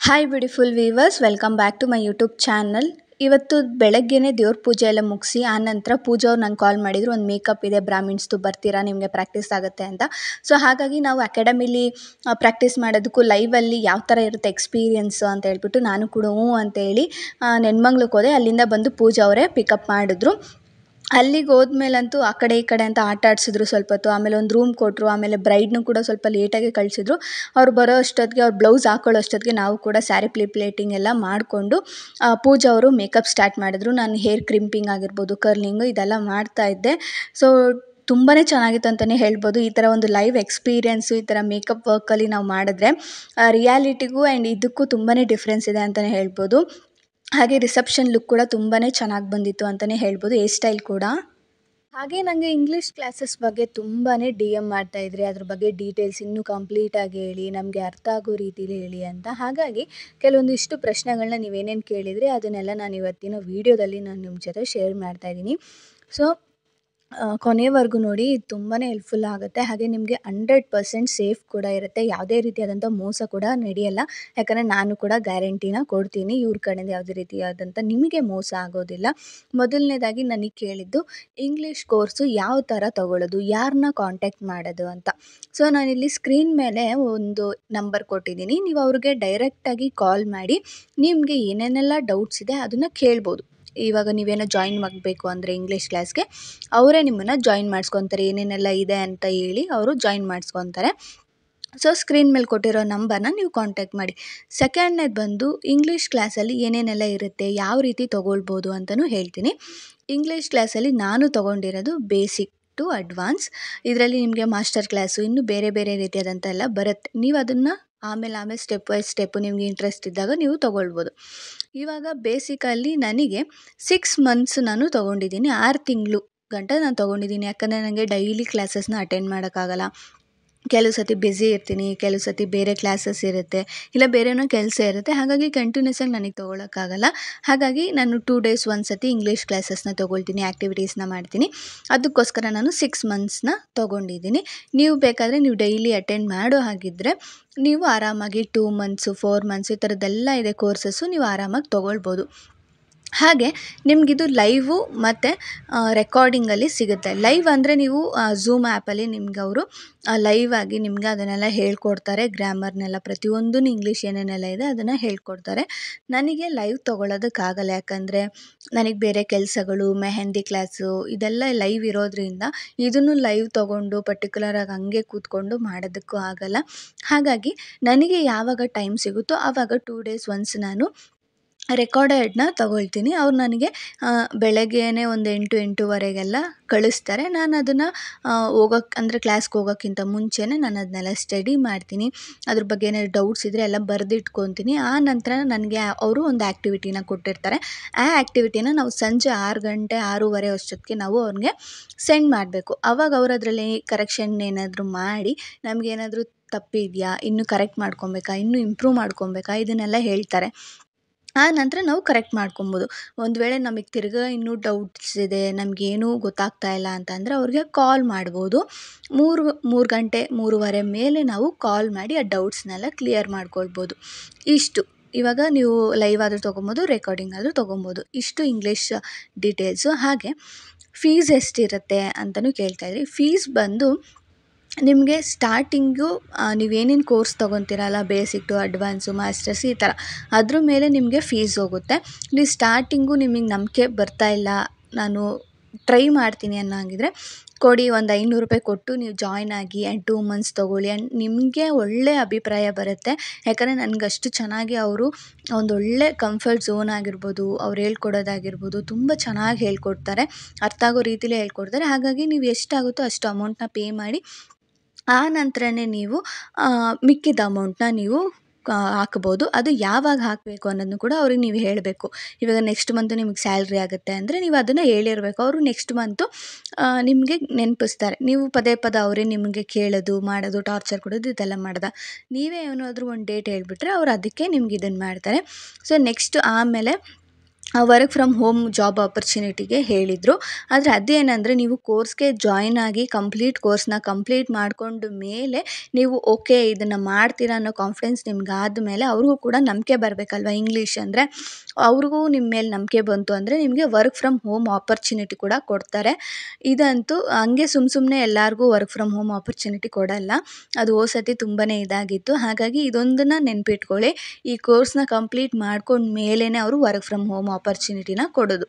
Hi beautiful viewers, welcome back to my YouTube channel. ಇವತ್ತು ಬೆಳಗ್ಗೆನೇ ದೇವ್ರ ಪೂಜೆ ಎಲ್ಲ ಮುಗಿಸಿ ಆನಂತರ ಪೂಜಾ ಅವ್ರು ನಂಗೆ ಕಾಲ್ ಮಾಡಿದ್ರು, ಒಂದು ಮೇಕಪ್ ಇದೆ ಬ್ರಾಹ್ಮಿಣ್ಸ್ದು, ಬರ್ತೀರಾ, ನಿಮಗೆ ಪ್ರಾಕ್ಟೀಸ್ ಆಗುತ್ತೆ ಅಂತ. ಸೊ ಹಾಗಾಗಿ ನಾವು ಅಕಾಡೆಮಿಲಿ ಪ್ರಾಕ್ಟೀಸ್ ಮಾಡೋದಕ್ಕೂ ಲೈವಲ್ಲಿ ಯಾವ ಥರ ಇರುತ್ತೆ ಎಕ್ಸ್ಪೀರಿಯನ್ಸು ಅಂತ ಹೇಳ್ಬಿಟ್ಟು ನಾನು ಕೂಡ ಹ್ಞೂ ಅಂತೇಳಿ ನೆನ್ಮಂಗ್ಲಕ್ಕೆ ಹೋದೆ. ಅಲ್ಲಿಂದ ಬಂದು ಪೂಜಾ ಅವರೇ ಪಿಕಪ್ ಮಾಡಿದ್ರು. ಅಲ್ಲಿಗೆ ಹೋದ್ಮೇಲಂತೂ ಆ ಕಡೆ ಈ ಕಡೆ ಅಂತ ಆಟ ಆಡಿಸಿದ್ರು ಸ್ವಲ್ಪ ಹೊತ್ತು. ಆಮೇಲೆ ಒಂದು ರೂಮ್ ಕೊಟ್ಟರು. ಆಮೇಲೆ ಬ್ರೈಡ್ನು ಕೂಡ ಸ್ವಲ್ಪ ಲೇಟಾಗಿ ಕಳಿಸಿದ್ರು. ಅವ್ರು ಬರೋ ಅಷ್ಟೊತ್ತಿಗೆ, ಅವ್ರು ಬ್ಲೌಸ್ ಹಾಕೊಳ್ಳೋ ಅಷ್ಟೊತ್ತಿಗೆ ನಾವು ಕೂಡ ಸ್ಯಾರಿ ಪ್ಲೇಟಿಂಗ್ ಎಲ್ಲ ಮಾಡಿಕೊಂಡು ಪೂಜಾ ಅವರು ಮೇಕಪ್ ಸ್ಟಾರ್ಟ್ ಮಾಡಿದ್ರು. ನಾನು ಹೇರ್ ಕ್ರಿಂಪಿಂಗ್ ಆಗಿರ್ಬೋದು, ಕರ್ಲಿಂಗು ಇದೆಲ್ಲ ಮಾಡ್ತಾಯಿದ್ದೆ. ಸೊ ತುಂಬಾ ಚೆನ್ನಾಗಿತ್ತು ಅಂತಲೇ ಹೇಳ್ಬೋದು. ಈ ಥರ ಒಂದು ಲೈವ್ ಎಕ್ಸ್ಪೀರಿಯೆನ್ಸು ಈ ಥರ ಮೇಕಪ್ ವರ್ಕಲ್ಲಿ ನಾವು ಮಾಡಿದ್ರೆ ರಿಯಾಲಿಟಿಗೂ ಆ್ಯಂಡ್ ಇದಕ್ಕೂ ತುಂಬಾ ಡಿಫ್ರೆನ್ಸ್ ಇದೆ ಅಂತಲೇ ಹೇಳ್ಬೋದು. ಹಾಗೆ ರಿಸೆಪ್ಷನ್ ಲುಕ್ ಕೂಡ ತುಂಬಾ ಚೆನ್ನಾಗಿ ಬಂದಿತ್ತು ಅಂತಲೇ ಹೇಳ್ಬೋದು, ಹೇರ್ ಸ್ಟೈಲ್ ಕೂಡ. ಹಾಗೆ ನನಗೆ ಇಂಗ್ಲೀಷ್ ಕ್ಲಾಸಸ್ ಬಗ್ಗೆ ತುಂಬಾ DM ಮಾಡ್ತಾಯಿದ್ರಿ, ಅದ್ರ ಬಗ್ಗೆ ಡೀಟೇಲ್ಸ್ ಇನ್ನೂ ಕಂಪ್ಲೀಟಾಗಿ ಹೇಳಿ, ನಮಗೆ ಅರ್ಥ ಆಗೋ ರೀತಿಲಿ ಹೇಳಿ ಅಂತ. ಹಾಗಾಗಿ ಕೆಲವೊಂದಿಷ್ಟು ಪ್ರಶ್ನೆಗಳನ್ನ ನೀವೇನೇನು ಕೇಳಿದರೆ ಅದನ್ನೆಲ್ಲ ನಾನು ಇವತ್ತಿನ ವೀಡಿಯೋದಲ್ಲಿ ನಾನು ನಿಮ್ಮ ಜೊತೆ ಶೇರ್ ಮಾಡ್ತಾಯಿದ್ದೀನಿ. ಸೊ ಕೊನೆವರೆಗೂ ನೋಡಿ, ಇದು ತುಂಬಾ ಹೆಲ್ಪ್ಫುಲ್ ಆಗುತ್ತೆ. ಹಾಗೆ ನಿಮಗೆ 100% ಸೇಫ್ ಕೂಡ ಇರುತ್ತೆ. ಯಾವುದೇ ರೀತಿಯಾದಂಥ ಮೋಸ ಕೂಡ ನಡೆಯಲ್ಲ. ಯಾಕಂದರೆ ನಾನು ಕೂಡ ಗ್ಯಾರಂಟಿನ ಕೊಡ್ತೀನಿ, ಇವ್ರ ಕಡೆಯಿಂದ ಯಾವುದೇ ರೀತಿಯಾದಂಥ ನಿಮಗೆ ಮೋಸ ಆಗೋದಿಲ್ಲ. ಮೊದಲನೇದಾಗಿ ನನಗೆ ಕೇಳಿದ್ದು ಇಂಗ್ಲೀಷ್ ಕೋರ್ಸು ಯಾವ ಥರ ತೊಗೊಳ್ಳೋದು, ಯಾರನ್ನ ಕಾಂಟ್ಯಾಕ್ಟ್ ಮಾಡೋದು ಅಂತ. ಸೊ ನಾನಿಲ್ಲಿ ಸ್ಕ್ರೀನ್ ಮೇಲೆ ಒಂದು ನಂಬರ್ ಕೊಟ್ಟಿದ್ದೀನಿ. ನೀವು ಅವ್ರಿಗೆ ಡೈರೆಕ್ಟಾಗಿ ಕಾಲ್ ಮಾಡಿ ನಿಮಗೆ ಏನೇನೆಲ್ಲ ಡೌಟ್ಸ್ ಇದೆ ಅದನ್ನು ಕೇಳ್ಬೋದು. ಇವಾಗ ನೀವೇನೋ ಜಾಯಿನ್ ಆಗಬೇಕು ಅಂದರೆ ಇಂಗ್ಲೀಷ್ ಕ್ಲಾಸ್ಗೆ, ಅವರೇ ನಿಮ್ಮನ್ನು ಜಾಯಿನ್ ಮಾಡಿಸ್ಕೊತಾರೆ. ಏನೇನೆಲ್ಲ ಇದೆ ಅಂತ ಹೇಳಿ ಅವರು ಜಾಯಿನ್ ಮಾಡಿಸ್ಕೊತಾರೆ. ಸೊ ಸ್ಕ್ರೀನ್ ಮೇಲೆ ಕೊಟ್ಟಿರೋ ನಂಬರ್ನ ನೀವು ಕಾಂಟ್ಯಾಕ್ಟ್ ಮಾಡಿ. ಸೆಕೆಂಡ್ನೇದು ಬಂದು ಇಂಗ್ಲೀಷ್ ಕ್ಲಾಸಲ್ಲಿ ಏನೇನೆಲ್ಲ ಇರುತ್ತೆ, ಯಾವ ರೀತಿ ತೊಗೊಳ್ಬೋದು ಅಂತಲೂ ಹೇಳ್ತೀನಿ. ಇಂಗ್ಲೀಷ್ ಕ್ಲಾಸಲ್ಲಿ ನಾನು ತೊಗೊಂಡಿರೋದು ಬೇಸಿಕ್ ಟು ಅಡ್ವಾನ್ಸ್. ಇದರಲ್ಲಿ ನಿಮಗೆ ಮಾಸ್ಟರ್ ಕ್ಲಾಸು ಇನ್ನೂ ಬೇರೆ ಬೇರೆ ರೀತಿಯಾದಂಥ ಎಲ್ಲ ಬರುತ್ತೆ. ನೀವು ಅದನ್ನು ಆಮೇಲೆ ಸ್ಟೆಪ್ ವೈಸ್ ಸ್ಟೆಪ್ಪು ನಿಮಗೆ ಇಂಟ್ರೆಸ್ಟ್ ಇದ್ದಾಗ ನೀವು ತೊಗೊಳ್ಬೋದು. ಇವಾಗ ಬೇಸಿಕಲ್ಲಿ ನನಗೆ 6 ಮಂತ್ಸ್ ನಾನು ತೊಗೊಂಡಿದ್ದೀನಿ, 6 ತಿಂಗಳು ಗಂಟ ನಾನು ತೊಗೊಂಡಿದ್ದೀನಿ. ಯಾಕಂದರೆ ನನಗೆ ಡೈಲಿ ಕ್ಲಾಸಸ್ನ ಅಟೆಂಡ್ ಮಾಡೋಕ್ಕಾಗಲ್ಲ. ಕೆಲವು ಸತಿ ಬ್ಯುಸಿ ಇರ್ತೀನಿ, ಕೆಲವು ಸತಿ ಬೇರೆ ಕ್ಲಾಸಸ್ ಇರುತ್ತೆ, ಇಲ್ಲ ಬೇರೆನೋ ಕೆಲಸ ಇರುತ್ತೆ. ಹಾಗಾಗಿ ಕಂಟಿನ್ಯೂಸ್ ಆಗಿ ನನಗೆ ತೊಗೊಳಕ್ಕಾಗಲ್ಲ. ಹಾಗಾಗಿ ನಾನು 2 ಡೇಸ್ ಒಂದು ಸತಿ ಇಂಗ್ಲೀಷ್ ಕ್ಲಾಸಸ್ನ ತೊಗೊಳ್ತೀನಿ, ಆ್ಯಕ್ಟಿವಿಟೀಸ್ನ ಮಾಡ್ತೀನಿ. ಅದಕ್ಕೋಸ್ಕರ ನಾನು 6 ಮಂತ್ಸ್ನ ತೊಗೊಂಡಿದ್ದೀನಿ. ನೀವು ಬೇಕಾದರೆ ನೀವು ಡೈಲಿ ಅಟೆಂಡ್ ಮಾಡೋ ಹಾಗಿದ್ದರೆ ನೀವು ಆರಾಮಾಗಿ 2 ಮಂತ್ಸು 4 ಮಂತ್ಸು ಈ ಥರದ್ದೆಲ್ಲ ಇದೆ ಕೋರ್ಸಸ್ಸು, ನೀವು ಆರಾಮಾಗಿ ತೊಗೊಳ್ಬೋದು. ಹಾಗೆ ನಿಮಗಿದು ಲೈವು ಮತ್ತು ರೆಕಾರ್ಡಿಂಗಲ್ಲಿ ಸಿಗುತ್ತೆ. ಲೈವ್ ಅಂದರೆ ನೀವು ಝೂಮ್ ಆ್ಯಪಲ್ಲಿ ನಿಮ್ಗೆ ಅವರು ಲೈವ್ ಆಗಿ ನಿಮಗೆ ಅದನ್ನೆಲ್ಲ ಹೇಳ್ಕೊಡ್ತಾರೆ. ಗ್ರಾಮರ್ನೆಲ್ಲ ಪ್ರತಿಯೊಂದೂ ಇಂಗ್ಲೀಷ್ ಏನೇನೆಲ್ಲ ಇದೆ ಅದನ್ನು ಹೇಳ್ಕೊಡ್ತಾರೆ. ನನಗೆ ಲೈವ್ ತೊಗೊಳೋದಕ್ಕಾಗಲ್ಲ, ಯಾಕಂದರೆ ನನಗೆ ಬೇರೆ ಕೆಲಸಗಳು, ಮೆಹಂದಿ ಕ್ಲಾಸು ಇದೆಲ್ಲ ಲೈವ್ ಇರೋದ್ರಿಂದ ಇದನ್ನು ಲೈವ್ ತೊಗೊಂಡು ಪರ್ಟಿಕ್ಯುಲರಾಗಿ ಹಂಗೆ ಕೂತ್ಕೊಂಡು ಮಾಡೋದಕ್ಕೂ ಆಗಲ್ಲ. ಹಾಗಾಗಿ ನನಗೆ ಯಾವಾಗ ಟೈಮ್ ಸಿಗುತ್ತೋ ಆವಾಗ 2 ಡೇಸ್ ಒನ್ಸ್ ನಾನು ರೆಕಾರ್ಡೆಡ್ನ ತೊಗೊಳ್ತೀನಿ. ಅವ್ರು ನನಗೆ ಬೆಳಗ್ಗೆನೇ ಒಂದು 8-8:30 ಕಳಿಸ್ತಾರೆ. ನಾನು ಅದನ್ನು ಅಂದರೆ ಕ್ಲಾಸ್ಗೆ ಹೋಗೋಕ್ಕಿಂತ ಮುಂಚೆನೇ ನಾನು ಅದನ್ನೆಲ್ಲ ಸ್ಟಡಿ ಮಾಡ್ತೀನಿ. ಅದ್ರ ಬಗ್ಗೆ ಏನಾದ್ರು ಡೌಟ್ಸ್ ಇದ್ದರೆ ಎಲ್ಲ ಬರೆದಿಟ್ಕೊತೀನಿ. ಆ ನಂತರ ನನಗೆ ಅವರು ಒಂದು ಆ್ಯಕ್ಟಿವಿಟಿನ ಕೊಟ್ಟಿರ್ತಾರೆ. ಆ ಆ್ಯಕ್ಟಿವಿಟಿನ ನಾವು ಸಂಜೆ 6 ಗಂಟೆ 6:30 ಅಷ್ಟೊತ್ತಿಗೆ ನಾವು ಅವ್ರಿಗೆ ಸೆಂಡ್ ಮಾಡಬೇಕು. ಆವಾಗ ಅವರು ಅದರಲ್ಲಿ ಕರೆಕ್ಷನ್ ಏನಾದರೂ ಮಾಡಿ ನಮಗೇನಾದರೂ ತಪ್ಪಿದೆಯಾ, ಇನ್ನೂ ಕರೆಕ್ಟ್ ಮಾಡ್ಕೊಬೇಕಾ, ಇನ್ನೂ ಇಂಪ್ರೂವ್ ಮಾಡ್ಕೊಬೇಕಾ ಇದನ್ನೆಲ್ಲ ಹೇಳ್ತಾರೆ. ಆ ನಂತರ ನಾವು ಕರೆಕ್ಟ್ ಮಾಡ್ಕೊಬೋದು. ಒಂದು ವೇಳೆ ನಮಗೆ ತಿರ್ಗಾ ಇನ್ನೂ ಡೌಟ್ಸ್ ಇದೆ, ನಮಗೇನೂ ಗೊತ್ತಾಗ್ತಾ ಇಲ್ಲ ಅಂತಂದರೆ ಅವ್ರಿಗೆ ಕಾಲ್ ಮಾಡ್ಬೋದು. 3 ಗಂಟೆ 3:30 ಮೇಲೆ ನಾವು ಕಾಲ್ ಮಾಡಿ ಆ ಡೌಟ್ಸ್ನೆಲ್ಲ ಕ್ಲಿಯರ್ ಮಾಡ್ಕೊಳ್ಬೋದು. ಇಷ್ಟು. ಇವಾಗ ನೀವು ಲೈವ್ ಆದರೂ ತೊಗೊಬೋದು, ರೆಕಾರ್ಡಿಂಗ್ ಆದರೂ ತೊಗೊಬೋದು. ಇಷ್ಟು ಇಂಗ್ಲೀಷ್ ಡೀಟೇಲ್ಸು. ಹಾಗೆ ಫೀಸ್ ಎಷ್ಟಿರುತ್ತೆ ಅಂತಲೂ ಕೇಳ್ತಾಯಿದ್ರಿ. ಫೀಸ್ ಬಂದು ನಿಮಗೆ ಸ್ಟಾರ್ಟಿಂಗು ನೀವೇನೇನು ಕೋರ್ಸ್ ತೊಗೊತೀರಲ್ಲ, ಬೇಸಿಕ್ ಟು ಅಡ್ವಾನ್ಸು, ಮಾಸ್ಟರ್ಸ್ ಈ ಥರ ಅದ್ರ ಮೇಲೆ ನಿಮಗೆ ಫೀಸ್ ಹೋಗುತ್ತೆ. ನೀವು ಸ್ಟಾರ್ಟಿಂಗು ನಿಮಗೆ ನಂಬಿಕೆ ಬರ್ತಾಯಿಲ್ಲ, ನಾನು ಟ್ರೈ ಮಾಡ್ತೀನಿ ಅನ್ನೋ ಹಾಗಿದ್ರೆ ಕೊಡಿ, ಒಂದು ₹500 ಕೊಟ್ಟು ನೀವು ಜಾಯ್ನ್ ಆಗಿ ಆ್ಯಂಡ್ 2 ಮಂತ್ಸ್ ತೊಗೊಳ್ಳಿ. ಆ್ಯಂಡ್ ನಿಮಗೆ ಒಳ್ಳೆಯ ಅಭಿಪ್ರಾಯ ಬರುತ್ತೆ. ಯಾಕಂದರೆ ನನಗಷ್ಟು ಚೆನ್ನಾಗಿ ಅವರು ಒಂದೊಳ್ಳೆ ಕಂಫರ್ಟ್ ಝೋನ್ ಆಗಿರ್ಬೋದು, ಅವ್ರು ಹೇಳ್ಕೊಡೋದಾಗಿರ್ಬೋದು ತುಂಬ ಚೆನ್ನಾಗಿ ಹೇಳ್ಕೊಡ್ತಾರೆ, ಅರ್ಥ ಆಗೋ ರೀತಿಲೇ ಹೇಳ್ಕೊಡ್ತಾರೆ. ಹಾಗಾಗಿ ನೀವು ಎಷ್ಟಾಗುತ್ತೋ ಅಷ್ಟು ಅಮೌಂಟನ್ನ ಪೇ ಮಾಡಿ ಆ ನಂತರನೇ ನೀವು ಮಿಕ್ಕಿದ ಅಮೌಂಟನ್ನ ನೀವು ಹಾಕ್ಬೋದು. ಅದು ಯಾವಾಗ ಹಾಕಬೇಕು ಅನ್ನೋದನ್ನು ಕೂಡ ಅವ್ರಿಗೆ ನೀವು ಹೇಳಬೇಕು. ಇವಾಗ ನೆಕ್ಸ್ಟ್ ಮಂತು ನಿಮಗೆ ಸ್ಯಾಲ್ರಿ ಆಗುತ್ತೆ ಅಂದರೆ ನೀವು ಅದನ್ನು ಹೇಳಿರಬೇಕು. ಅವರು ನೆಕ್ಸ್ಟ್ ಮಂತು ನಿಮಗೆ ನೆನಪಿಸ್ತಾರೆ. ನೀವು ಪದೇ ಅವರೇ ನಿಮಗೆ ಕೇಳೋದು, ಮಾಡೋದು, ಟಾರ್ಚರ್ ಕೊಡೋದು ಇದೆಲ್ಲ ಮಾಡ್ದೆ. ನೀವೇ ಏನಾದರೂ ಒಂದು ಡೇಟ್ ಹೇಳಿಬಿಟ್ರೆ ಅವ್ರು ಅದಕ್ಕೆ ನಿಮ್ಗೆ ಇದನ್ನು ಮಾಡ್ತಾರೆ. ಸೊ ನೆಕ್ಸ್ಟ್ ಆಮೇಲೆ ವರ್ಕ್ ಫ್ರಮ್ ಹೋಮ್ ಜಾಬ್ ಆಪರ್ಚುನಿಟಿಗೆ ಹೇಳಿದರು. ಆದರೆ ಅದೇನಂದರೆ ನೀವು ಕೋರ್ಸ್ಗೆ ಜಾಯಿನ್ ಆಗಿ ಕೋರ್ಸ್ನ ಕಂಪ್ಲೀಟ್ ಮಾಡಿಕೊಂಡು ಮೇಲೆ ನೀವು ಓಕೆ ಇದನ್ನು ಮಾಡ್ತೀರಾ ಅನ್ನೋ ಕಾನ್ಫಿಡೆನ್ಸ್ ನಿಮ್ಗಾದ ಮೇಲೆ ಅವ್ರಿಗೂ ಕೂಡ ನಂಬಿಕೆ ಬರಬೇಕಲ್ವ. ಇಂಗ್ಲೀಷ್ ಅಂದರೆ ಅವ್ರಿಗೂ ನಿಮ್ಮ ಮೇಲೆ ನಂಬಿಕೆ ಬಂತು ಅಂದರೆ ನಿಮಗೆ ವರ್ಕ್ ಫ್ರಮ್ ಹೋಮ್ ಆಪರ್ಚುನಿಟಿ ಕೂಡ ಕೊಡ್ತಾರೆ. ಇದಂತೂ ಹಂಗೆ ಸುಮ್ಮನೆ ಎಲ್ಲರಿಗೂ ವರ್ಕ್ ಫ್ರಮ್ ಹೋಮ್ ಆಪರ್ಚುನಿಟಿ ಕೊಡಲ್ಲ. ಅದು ಹೋದ ಸತಿ ತುಂಬಾ ಇದಾಗಿತ್ತು. ಹಾಗಾಗಿ ಇದೊಂದನ್ನು ನೆನಪಿಟ್ಕೊಳ್ಳಿ, ಈ ಕೋರ್ಸ್ನ ಕಂಪ್ಲೀಟ್ ಮಾಡ್ಕೊಂಡು ಮೇಲೇ ಅವರು ವರ್ಕ್ ಫ್ರಮ್ ಹೋಮ್ ಆಪರ್ಚುನಿಟಿನ ಕೊಡೋದು.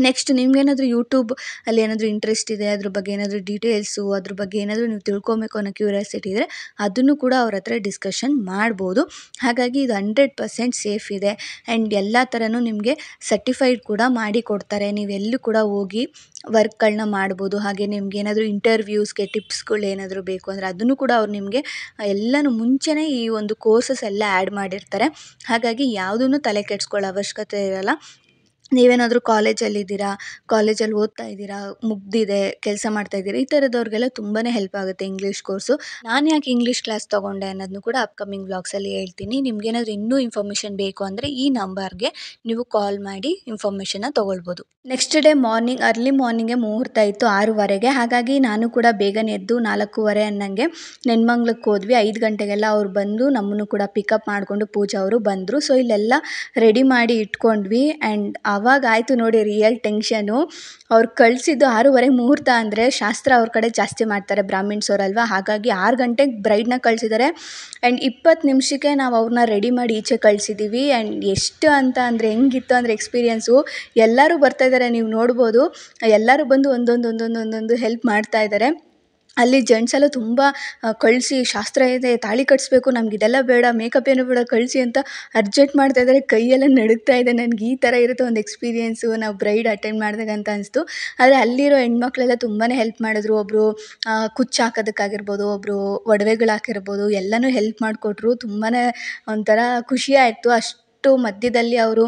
ನೆಕ್ಸ್ಟ್ ನಿಮ್ಗೇನಾದರೂ ಯೂಟ್ಯೂಬ್ ಅಲ್ಲಿ ಏನಾದರೂ ಇಂಟ್ರೆಸ್ಟ್ ಇದೆ, ಅದ್ರ ಬಗ್ಗೆ ಏನಾದರೂ ಡೀಟೇಲ್ಸು, ಅದ್ರ ಬಗ್ಗೆ ಏನಾದರೂ ನೀವು ತಿಳ್ಕೊಬೇಕು ಅನ್ನೋ ಕ್ಯೂರಿಯಾಸಿಟಿ ಇದ್ದರೆ ಅದನ್ನು ಕೂಡ ಅವ್ರ ಹತ್ರ ಡಿಸ್ಕಷನ್ ಮಾಡ್ಬೋದು. ಹಾಗಾಗಿ ಇದು 100% ಸೇಫ್ ಇದೆ. ಆ್ಯಂಡ್ ಎಲ್ಲ ಥರನೂ ನಿಮಗೆ ಸರ್ಟಿಫೈಡ್ ಕೂಡ ಮಾಡಿ ಕೊಡ್ತಾರೆ. ನೀವೆಲ್ಲೂ ಕೂಡ ಹೋಗಿ ವರ್ಕ್ಗಳನ್ನ ಮಾಡ್ಬೋದು. ಹಾಗೆ ನಿಮ್ಗೇನಾದರೂ ಇಂಟರ್ವ್ಯೂಸ್ಗೆ ಟಿಪ್ಸ್ಗಳು ಏನಾದರೂ ಬೇಕು ಅಂದರೆ ಅದನ್ನು ಕೂಡ ಅವ್ರು ನಿಮಗೆ ಎಲ್ಲನೂ ಮುಂಚೆನೇ ಈ ಒಂದು ಕೋರ್ಸಸ್ ಎಲ್ಲ ಆ್ಯಡ್ ಮಾಡಿರ್ತಾರೆ. ಹಾಗಾಗಿ ಯಾವುದನ್ನು ತಲೆ ಕೆಡಿಸ್ಕೊಳ್ಳೋ ಅವಶ್ಯಕತೆ ಇರಲ್ಲ. ನೀವೇನಾದರೂ ಕಾಲೇಜಲ್ಲಿದ್ದೀರಾ, ಕಾಲೇಜಲ್ಲಿ ಓದ್ತಾ ಇದ್ದೀರಾ, ಮುಗ್ದಿದೆ, ಕೆಲಸ ಮಾಡ್ತಾಯಿದ್ದೀರಾ, ಈ ಥರದವ್ರಿಗೆಲ್ಲ ತುಂಬಾ ಹೆಲ್ಪ್ ಆಗುತ್ತೆ ಇಂಗ್ಲೀಷ್ ಕೋರ್ಸು. ನಾನು ಯಾಕೆ ಇಂಗ್ಲೀಷ್ ಕ್ಲಾಸ್ ತೊಗೊಂಡೆ ಅನ್ನೋದನ್ನು ಕೂಡ ಅಪ್ಕಮಿಂಗ್ ವ್ಲಾಗ್ಸಲ್ಲಿ ಹೇಳ್ತೀನಿ. ನಿಮ್ಗೇನಾದರೂ ಇನ್ನೂ ಇನ್ಫಾರ್ಮೇಷನ್ ಬೇಕು ಅಂದರೆ ಈ ನಂಬರ್ಗೆ ನೀವು ಕಾಲ್ ಮಾಡಿ ಇನ್ಫಾರ್ಮೇಷನ್ನ ತೊಗೊಳ್ಬೋದು. ನೆಕ್ಸ್ಟ್ ಡೇ ಅರ್ಲಿ ಮಾರ್ನಿಂಗೇ ಮುಹೂರ್ತ ಇತ್ತು 6:30ಗೆ. ಹಾಗಾಗಿ ನಾನು ಕೂಡ ಬೇಗನೆ ಎದ್ದು 4:15 ಅನ್ನಂಗೆ ನೆನ್ಮಂಗ್ಲಕ್ಕೆ ಹೋದ್ವಿ. 5 ಗಂಟೆಗೆಲ್ಲ ಅವ್ರು ಬಂದು ನಮ್ಮನ್ನು ಕೂಡ ಪಿಕಪ್ ಮಾಡಿಕೊಂಡು ಪೂಜಾ ಅವರು ಬಂದರು. ಸೊ ಇಲ್ಲೆಲ್ಲ ರೆಡಿ ಮಾಡಿ ಇಟ್ಕೊಂಡ್ವಿ. ಆ್ಯಂಡ್ ಆವಾಗ ಆಯಿತು ನೋಡಿ ರಿಯಲ್ ಟೆನ್ಷನು. ಅವ್ರು ಕಳಿಸಿದ್ದು 6:30 ಮುಹೂರ್ತ ಅಂದರೆ ಶಾಸ್ತ್ರ ಅವ್ರ ಕಡೆ ಜಾಸ್ತಿ ಮಾಡ್ತಾರೆ, ಬ್ರಾಹ್ಮಿಣ್ಸ್ ಅವರಲ್ವ. ಹಾಗಾಗಿ 6 ಗಂಟೆಗೆ ಬ್ರೈಡ್ನ ಕಳಿಸಿದ್ದಾರೆ. ಆ್ಯಂಡ್ 20 ನಿಮಿಷಕ್ಕೆ ನಾವು ಅವ್ರನ್ನ ರೆಡಿ ಮಾಡಿ ಈಚೆ ಕಳಿಸಿದ್ದೀವಿ. ಆ್ಯಂಡ್ ಎಷ್ಟು ಅಂತ ಅಂದರೆ ಹೆಂಗಿತ್ತು ಅಂದರೆ ಎಕ್ಸ್ಪೀರಿಯೆನ್ಸು, ಎಲ್ಲರೂ ಬರ್ತಾಯಿದ್ದಾರೆ, ನೀವು ನೋಡ್ಬೋದು. ಎಲ್ಲರೂ ಬಂದು ಒಂದೊಂದು ಹೆಲ್ಪ್ ಮಾಡ್ತಾಯಿದ್ದಾರೆ. ಅಲ್ಲಿ ಜೆಂಟ್ಸ್ ಎಲ್ಲ ತುಂಬ ಕಳಿಸಿ, ಶಾಸ್ತ್ರ ಇದೆ, ತಾಳಿ ಕಟ್ಟಿಸ್ಬೇಕು, ನಮ್ಗೆ ಇದೆಲ್ಲ ಬೇಡ, ಮೇಕಪ್ ಏನು ಬೇಡ, ಕಳಿಸಿ ಅಂತ ಅರ್ಜೆಂಟ್ ಮಾಡ್ತಾಯಿದ್ದಾರೆ. ಕೈಯೆಲ್ಲ ನಡುಗ್ತಾ ಇದೆ. ನನಗೆ ಈ ಥರ ಇರುತ್ತೆ ಒಂದು ಎಕ್ಸ್ಪೀರಿಯೆನ್ಸು ನಾವು ಬ್ರೈಡ್ ಅಟೆಂಡ್ ಮಾಡಿದಾಗ ಅಂತ ಅನಿಸ್ತು. ಆದರೆ ಅಲ್ಲಿರೋ ಹೆಣ್ಮಕ್ಳೆಲ್ಲ ತುಂಬಾ ಹೆಲ್ಪ್ ಮಾಡಿದ್ರು. ಒಬ್ಬರು ಕುಚ್ಚು ಹಾಕೋದಕ್ಕಾಗಿರ್ಬೋದು, ಒಬ್ಬರು ಒಡವೆಗಳು ಹಾಕಿರ್ಬೋದು, ಎಲ್ಲನೂ ಹೆಲ್ಪ್ ಮಾಡಿಕೊಟ್ರು. ತುಂಬಾ ಒಂಥರ ಖುಷಿ ಆಯಿತು. ಅಷ್ಟು ಮಧ್ಯದಲ್ಲಿ ಅವರು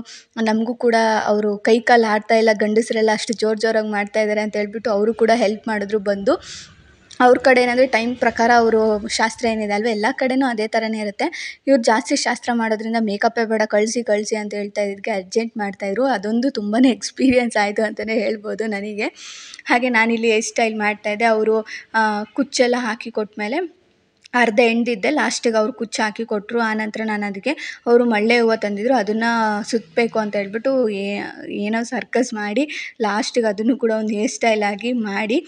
ನಮಗೂ ಕೂಡ ಅವರು ಕೈ ಕಾಲು ಆಡ್ತಾ ಇಲ್ಲ, ಗಂಡಸರೆಲ್ಲ ಅಷ್ಟು ಜೋರಾಗಿ ಮಾಡ್ತಾಯಿದ್ದಾರೆ ಅಂತ ಹೇಳ್ಬಿಟ್ಟು ಅವರು ಕೂಡ ಹೆಲ್ಪ್ ಮಾಡಿದ್ರು ಬಂದು. ಅವ್ರ ಕಡೆ ಏನಂದರೆ ಟೈಮ್ ಪ್ರಕಾರ ಅವರು ಶಾಸ್ತ್ರ ಏನಿದೆ ಅಲ್ವ, ಎಲ್ಲ ಕಡೆನೂ ಅದೇ ಥರನೇ ಇರುತ್ತೆ. ಇವ್ರು ಜಾಸ್ತಿ ಶಾಸ್ತ್ರ ಮಾಡೋದ್ರಿಂದ ಮೇಕಪ್ಪೇ ಬೇಡ, ಕಳಿಸಿ ಅಂತ ಹೇಳ್ತಾ ಇದ್ದಕ್ಕೆ ಅರ್ಜೆಂಟ್ ಮಾಡ್ತಾಯಿದ್ರು. ಅದೊಂದು ತುಂಬಾ ಎಕ್ಸ್ಪೀರಿಯೆನ್ಸ್ ಆಯಿತು ಅಂತಲೇ ಹೇಳ್ಬೋದು ನನಗೆ. ಹಾಗೆ ನಾನಿಲ್ಲಿ ಹೇರ್ ಸ್ಟೈಲ್ ಮಾಡ್ತಾಯಿದ್ದೆ. ಅವರು ಕುಚ್ಚೆಲ್ಲ ಹಾಕಿ ಕೊಟ್ಟಮೇಲೆ ಅರ್ಧ ಎಣ್ದಿದ್ದೆ, ಲಾಸ್ಟಿಗೆ ಅವ್ರು ಕುಚ್ಚು ಹಾಕಿ ಕೊಟ್ಟರು. ಆನಂತರ ನಾನು ಅದಕ್ಕೆ ಅವರು ಮಳ್ಳೆ ಹೂವು ತಂದಿದ್ರು, ಅದನ್ನು ಸುತ್ತಬೇಕು ಅಂತ ಹೇಳ್ಬಿಟ್ಟು ಏನೋ ಸರ್ಕಸ್ ಮಾಡಿ ಲಾಸ್ಟಿಗೆ ಅದನ್ನು ಕೂಡ ಒಂದು ಹೇರ್ ಸ್ಟೈಲ್ ಆಗಿ ಮಾಡಿ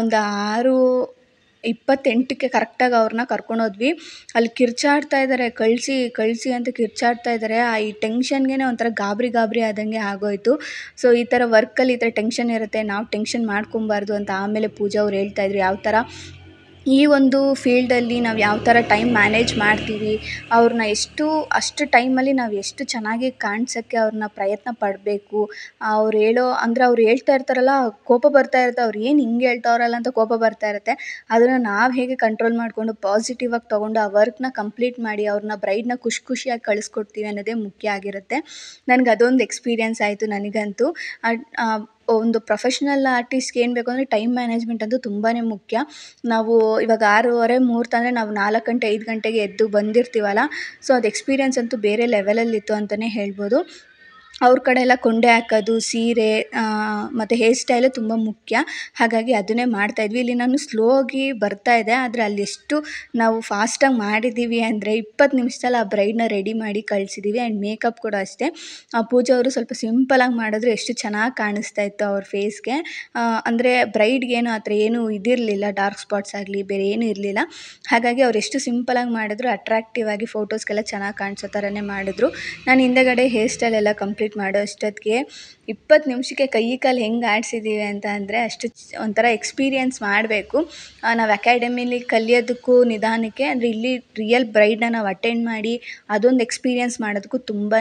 ಒಂದು 6:28ಕ್ಕೆ ಕರೆಕ್ಟಾಗಿ ಅವ್ರನ್ನ ಕರ್ಕೊಂಡೋದ್ವಿ. ಅಲ್ಲಿ ಕಿರ್ಚಾಡ್ತಾ ಇದ್ದಾರೆ, ಕಳಿಸಿ ಅಂತ ಕಿರ್ಚಾಡ್ತಾ ಇದ್ದಾರೆ. ಈ ಟೆನ್ಷನ್ಗೆ ಒಂಥರ ಗಾಬರಿ ಆದಂಗೆ ಆಗೋಯಿತು. ಸೊ ಈ ಥರ ವರ್ಕಲ್ಲಿ ಈ ಥರ ಟೆನ್ಷನ್ ಇರುತ್ತೆ, ನಾವು ಟೆನ್ಷನ್ ಮಾಡ್ಕೊಬಾರ್ದು ಅಂತ ಆಮೇಲೆ ಪೂಜಾ ಅವ್ರು ಹೇಳ್ತಾಯಿದ್ರು ಯಾವ ಥರ ಈ ಒಂದು ಫೀಲ್ಡಲ್ಲಿ ನಾವು ಯಾವ ಥರ ಟೈಮ್ ಮ್ಯಾನೇಜ್ ಮಾಡ್ತೀವಿ, ಅವ್ರನ್ನ ಅಷ್ಟು ಟೈಮಲ್ಲಿ ನಾವು ಎಷ್ಟು ಚೆನ್ನಾಗಿ ಕಾಣ್ಸೋಕ್ಕೆ ಅವ್ರನ್ನ ಪ್ರಯತ್ನ ಪಡಬೇಕು. ಅವ್ರು ಹೇಳ್ತಾ ಇರ್ತಾರಲ್ಲ, ಕೋಪ ಬರ್ತಾ ಇರುತ್ತೆ, ಅವ್ರು ಏನು ಹಿಂಗೆ ಹೇಳ್ತಾವ್ರಲ್ಲ ಅಂತ ಕೋಪ ಬರ್ತಾ ಇರುತ್ತೆ. ಅದನ್ನು ನಾವು ಹೇಗೆ ಕಂಟ್ರೋಲ್ ಮಾಡಿಕೊಂಡು ಪಾಸಿಟಿವ್ ಆಗಿ ತೊಗೊಂಡು ಆ ವರ್ಕ್ನ ಕಂಪ್ಲೀಟ್ ಮಾಡಿ ಅವ್ರನ್ನ ಬ್ರೈಡ್ನ ಖುಷಿಯಾಗಿ ಕಳಿಸ್ಕೊಡ್ತೀವಿ ಅನ್ನೋದೇ ಮುಖ್ಯ ಆಗಿರುತ್ತೆ. ನನಗೆ ಅದೊಂದು ಎಕ್ಸ್ಪೀರಿಯೆನ್ಸ್ ಆಯಿತು ನನಗಂತೂ. ಒಂದು ಪ್ರೊಫೆಷ್ನಲ್ ಆರ್ಟಿಸ್ಟ್ಗೆ ಏನು ಬೇಕು ಅಂದರೆ ಟೈಮ್ ಮ್ಯಾನೇಜ್ಮೆಂಟ್ ಅಂತೂ ತುಂಬಾ ಮುಖ್ಯ. ನಾವು ಇವಾಗ 6:30 ಮುಹೂರ್ತ ಅಂದರೆ ನಾವು 4 ಗಂಟೆ 5 ಗಂಟೆಗೆ ಎದ್ದು ಬಂದಿರ್ತೀವಲ್ಲ, ಸೊ ಅದು ಎಕ್ಸ್ಪೀರಿಯೆನ್ಸ್ ಅಂತೂ ಬೇರೆ ಲೆವೆಲಲ್ಲಿತ್ತು ಅಂತಲೇ ಹೇಳ್ಬೋದು. ಅವ್ರ ಕಡೆ ಎಲ್ಲ ಕೊಂಡೆ ಹಾಕೋದು, ಸೀರೆ ಮತ್ತು ಹೇರ್ ಸ್ಟೈಲು ತುಂಬ ಮುಖ್ಯ. ಹಾಗಾಗಿ ಅದನ್ನೇ ಮಾಡ್ತಾಯಿದ್ವಿ. ಇಲ್ಲಿ ನಾನು ಸ್ಲೋ ಆಗಿ ಬರ್ತಾಯಿದ್ದೆ, ಆದರೆ ಅಲ್ಲಿ ಎಷ್ಟು ನಾವು ಫಾಸ್ಟಾಗಿ ಮಾಡಿದ್ದೀವಿ ಅಂದರೆ 20 ನಿಮಿಷದಲ್ಲಿ ಆ ಬ್ರೈಡ್ನ ರೆಡಿ ಮಾಡಿ ಕಳಿಸಿದ್ದೀವಿ. ಆ್ಯಂಡ್ ಮೇಕಪ್ ಕೂಡ ಅಷ್ಟೇ, ಪೂಜಾ ಅವರು ಸ್ವಲ್ಪ ಸಿಂಪಲಾಗಿ ಮಾಡಿದ್ರು, ಎಷ್ಟು ಚೆನ್ನಾಗಿ ಕಾಣಿಸ್ತಾ ಇತ್ತು ಅವ್ರ ಫೇಸ್ಗೆ. ಅಂದರೆ ಬ್ರೈಡ್ಗೇನು ಆ ಥರ ಏನೂ ಇದಿರಲಿಲ್ಲ, ಡಾರ್ಕ್ ಸ್ಪಾಟ್ಸ್ ಆಗಲಿ ಬೇರೆ ಏನೂ ಇರಲಿಲ್ಲ. ಹಾಗಾಗಿ ಅವ್ರು ಎಷ್ಟು ಸಿಂಪಲಾಗಿ ಮಾಡಿದ್ರು, ಅಟ್ರಾಕ್ಟಿವ್ ಆಗಿ ಫೋಟೋಸ್ಗೆಲ್ಲ ಚೆನ್ನಾಗಿ ಕಾಣಿಸೋ ಥರನೇ ಮಾಡಿದ್ರು. ನಾನು ಹಿಂದೆಗಡೆ ಹೇರ್ ಸ್ಟೈಲ್ ಎಲ್ಲ ಕಂಪ್ಲೀಟ್ ಮಾಡೋ ಅಷ್ಟೊತ್ತಿಗೆ 20 ನಿಮಿಷಕ್ಕೆ ಕೈ ಕಾಲು ಹೆಂಗೆ ಆಡಿಸಿದ್ದೀವಿ ಅಂತ ಅಂದರೆ ಅಷ್ಟು ಒಂಥರ ಎಕ್ಸ್ಪೀರಿಯೆನ್ಸ್ ಮಾಡಬೇಕು. ನಾವು ಅಕಾಡೆಮಿಲಿ ಕಲಿಯೋದಕ್ಕೂ ನಿಧಾನಕ್ಕೆ ಅಂದರೆ ಇಲ್ಲಿ ರಿಯಲ್ ಬ್ರೈಡ್ನ ನಾವು ಅಟೆಂಡ್ ಮಾಡಿ ಅದೊಂದು ಎಕ್ಸ್ಪೀರಿಯೆನ್ಸ್ ಮಾಡೋದಕ್ಕೂ ತುಂಬಾ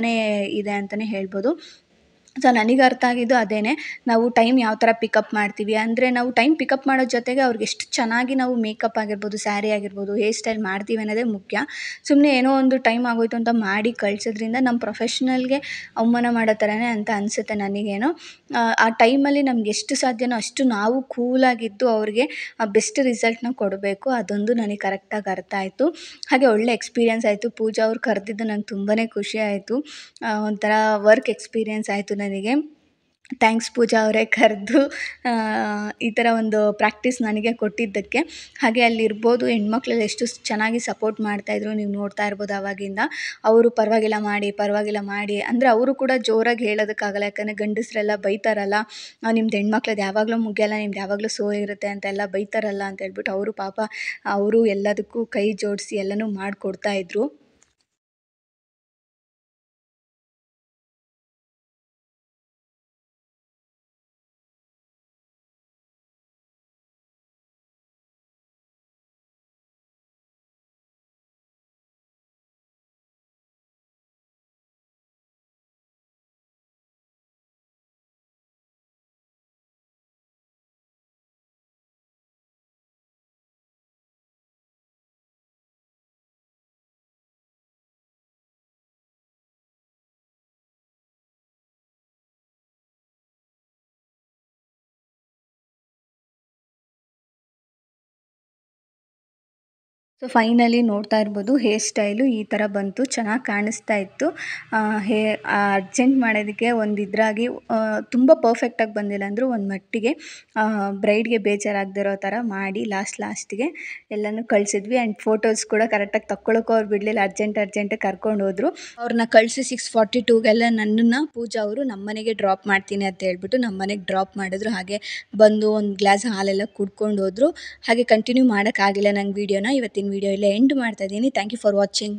ಇದೆ ಅಂತಲೇ ಹೇಳ್ಬೋದು. ಸೊ ನನಗೆ ಅರ್ಥ ಆಗಿದ್ದು ಅದೇನೆ, ನಾವು ಟೈಮ್ ಯಾವ ಥರ ಪಿಕಪ್ ಮಾಡ್ತೀವಿ ಅಂದರೆ ನಾವು ಟೈಮ್ ಪಿಕಪ್ ಮಾಡೋ ಜೊತೆಗೆ ಅವ್ರಿಗೆ ಎಷ್ಟು ಚೆನ್ನಾಗಿ ನಾವು ಮೇಕಪ್ ಆಗಿರ್ಬೋದು, ಸ್ಯಾರಿ ಆಗಿರ್ಬೋದು, ಹೇರ್ ಸ್ಟೈಲ್ ಮಾಡ್ತೀವಿ ಅನ್ನೋದೇ ಮುಖ್ಯ. ಸುಮ್ಮನೆ ಏನೋ ಒಂದು ಟೈಮ್ ಆಗೋಯ್ತು ಅಂತ ಮಾಡಿ ಕಳಿಸೋದ್ರಿಂದ ನಮ್ಮ ಪ್ರೊಫೆಷ್ನಲ್ಗೆ ಅವಮಾನ ಮಾಡೋ ಥರನೇ ಅಂತ ಅನಿಸುತ್ತೆ ನನಗೇನೋ. ಆ ಟೈಮಲ್ಲಿ ನಮ್ಗೆ ಎಷ್ಟು ಸಾಧ್ಯನೋ ಅಷ್ಟು ನಾವು ಕೂಲಾಗಿದ್ದು ಅವ್ರಿಗೆ ಬೆಸ್ಟ್ ರಿಸಲ್ಟ್ನ ಕೊಡಬೇಕು. ಅದೊಂದು ನನಗೆ ಕರೆಕ್ಟಾಗಿ ಅರ್ಥ ಆಯಿತು. ಹಾಗೆ ಒಳ್ಳೆ ಎಕ್ಸ್ಪೀರಿಯೆನ್ಸ್ ಆಯಿತು. ಪೂಜಾ ಅವ್ರು ಕರೆದಿದ್ದು ನಂಗೆ ತುಂಬಾ ಖುಷಿ ಆಯಿತು. ಒಂಥರ ವರ್ಕ್ ಎಕ್ಸ್ಪೀರಿಯೆನ್ಸ್ ಆಯಿತು ನನಗೆ. ಥ್ಯಾಂಕ್ಸ್ ಪೂಜಾ ಅವರೇ ಕರೆದು ಈ ಥರ ಒಂದು ಪ್ರಾಕ್ಟೀಸ್ ನನಗೆ ಕೊಟ್ಟಿದ್ದಕ್ಕೆ. ಹಾಗೆ ಅಲ್ಲಿರ್ಬೋದು ಹೆಣ್ಮಕ್ಳೆಲ್ಲ ಎಷ್ಟು ಚೆನ್ನಾಗಿ ಸಪೋರ್ಟ್ ಮಾಡ್ತಾಯಿದ್ರು, ನೀವು ನೋಡ್ತಾ ಇರ್ಬೋದು ಆವಾಗಿಂದ. ಅವರು ಪರವಾಗಿಲ್ಲ ಮಾಡಿ ಅಂದರೆ ಅವರು ಕೂಡ ಜೋರಾಗಿ ಹೇಳೋದಕ್ಕಾಗಲ್ಲ, ಯಾಕಂದರೆ ಗಂಡಸರೆಲ್ಲ ಬೈತಾರಲ್ಲ, ನಿಮ್ದು ಹೆಣ್ಮಕ್ಳದ್ದು ಯಾವಾಗಲೂ ಮುಗಿಯಲ್ಲ, ನಿಮ್ದು ಯಾವಾಗಲೂ ಸೋ ಇರುತ್ತೆ ಅಂತೆಲ್ಲ ಬೈತಾರಲ್ಲ ಅಂತ ಹೇಳ್ಬಿಟ್ಟು ಅವರು ಪಾಪ ಅವರು ಎಲ್ಲದಕ್ಕೂ ಕೈ ಜೋಡಿಸಿ ಎಲ್ಲನೂ ಮಾಡಿಕೊಡ್ತಾಯಿದ್ರು. ಸೊ ಫೈನಲಿ ನೋಡ್ತಾ ಇರ್ಬೋದು ಹೇರ್ ಸ್ಟೈಲು ಈ ಥರ ಬಂತು, ಚೆನ್ನಾಗಿ ಕಾಣಿಸ್ತಾ ಇತ್ತು. ಅರ್ಜೆಂಟ್ ಮಾಡೋದಕ್ಕೆ ಒಂದು ಇದ್ರಾಗಿ ತುಂಬ ಪರ್ಫೆಕ್ಟಾಗಿ ಬಂದಿಲ್ಲ ಅಂದರೂ ಒಂದು ಮಟ್ಟಿಗೆ ಬ್ರೈಡ್ಗೆ ಬೇಜಾರಾಗದಿರೋ ಥರ ಮಾಡಿ ಲಾಸ್ಟಿಗೆ ಎಲ್ಲನೂ ಕಳಿಸಿದ್ವಿ. ಆ್ಯಂಡ್ ಫೋಟೋಸ್ ಕೂಡ ಕರೆಕ್ಟಾಗಿ ತಕ್ಕೊಳ್ಳೋಕ್ಕೂ ಅವ್ರು ಬಿಡಲಿಲ್ಲ, ಅರ್ಜೆಂಟ್ ಕರ್ಕೊಂಡು ಹೋದರು. ಅವ್ರನ್ನ ಕಳಿಸಿ 6:42ಗೆಲ್ಲ ನನ್ನನ್ನು ಪೂಜಾ ಅವರು ನಮ್ಮನೆಗೆ ಡ್ರಾಪ್ ಮಾಡ್ತೀನಿ ಅಂತ ಹೇಳ್ಬಿಟ್ಟು ನಮ್ಮನೆಗೆ ಡ್ರಾಪ್ ಮಾಡಿದ್ರು. ಹಾಗೆ ಬಂದು ಒಂದು ಗ್ಲಾಸ್ ಹಾಲೆಲ್ಲ ಕುಡ್ಕೊಂಡು ಹೋದರು. ಹಾಗೆ ಕಂಟಿನ್ಯೂ ಮಾಡೋಕ್ಕಾಗಿಲ್ಲ ನಂಗೆ ವೀಡಿಯೋನ. ಇವತ್ತಿನ ವೀಡಿಯೋ ಇಲ್ಲೇ ಎಂಡ್ ಮಾಡ್ತಾ ಇದ್ದೀನಿ. Thank you for watching.